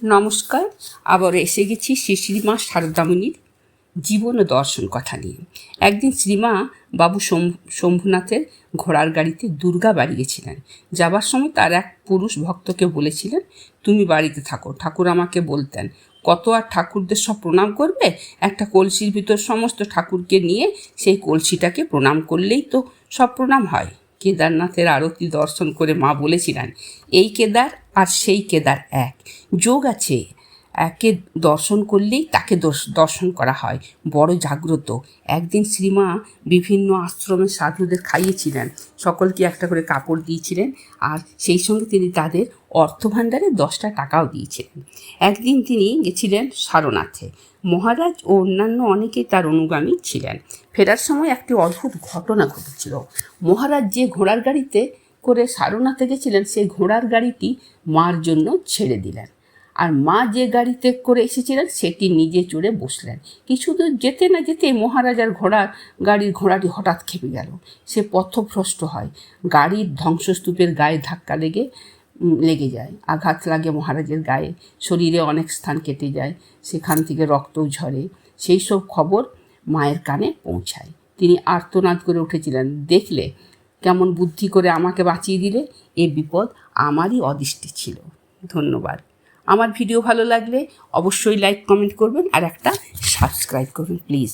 নমস্কার, আবার এসে গেছি শ্রী শ্রীমা শারদামণির জীবন ও দর্শন কথা নিয়ে। একদিন শ্রীমা বাবু শম্ভুনাথের ঘোড়ার গাড়িতে দুর্গা বাড়ি গেছিলেন। যাবার সময় তার এক পুরুষ ভক্তকে বলেছিলেন, তুমি বাড়িতে থাকো, ঠাকুর আমাকে বলতেন কত আর ঠাকুরদের সব প্রণাম করবে, একটা কলসির ভিতর সমস্ত ঠাকুরকে নিয়ে সেই কলসিটাকে প্রণাম করলেই তো সব প্রণাম হয়। কেদারনাথের আরতি দর্শন করে মা বলেছিলেন, এই কেদার আর সেই কেদার এক, যোগ আছে, একে দর্শন করলেই তাকে দর্শন করা হয়, বড় জাগ্রত। একদিন শ্রীমা বিভিন্ন আশ্রমের সাধুদের খাইয়েছিলেন, সকলকে একটা করে কাপড় দিয়েছিলেন, আর সেই সঙ্গে তিনি তাদের অর্থভাণ্ডারে 10টা টাকাও দিয়েছিলেন। একদিন তিনি গেছিলেন সারনাথে। মহারাজ ও অন্যান্য অনেকেই তার অনুগামী ছিলেন। ফেরার সময় একটি অদ্ভুত ঘটনা ঘটেছিল। মহারাজ যে ঘোড়ার গাড়িতে করে সারনাথে গেছিলেন, সেই ঘোড়ার গাড়িটি মার জন্য ছেড়ে দিলেন, আর মা যে গাড়িতে করে এসেছিলেন সেটি নিজে চড়ে বসলেন। কিছু দূর যেতে না যেতে মহারাজার ঘোড়াটি হঠাৎ খেপে গেল। সে পথভ্রষ্ট হয়, গাড়ির ধ্বংসস্তূপের গায়ে ধাক্কা লেগে যায়, আঘাত লাগে মহারাজের গায়ে, শরীরে অনেক স্থান কেটে যায়, সেখান থেকে রক্তও ঝরে। সেই সব খবর মায়ের কানে পৌঁছায়। তিনি আর্তনাদ করে উঠেছিলেন, দেখলে কেমন বুদ্ধি করে আমাকে বাঁচিয়ে দিলে, এ বিপদ আমারই অদৃষ্টে ছিল। ধন্যবাদ। আমার ভিডিও ভালো লাগলে অবশ্যই লাইক কমেন্ট করবেন আর একটা সাবস্ক্রাইব করবেন প্লিজ।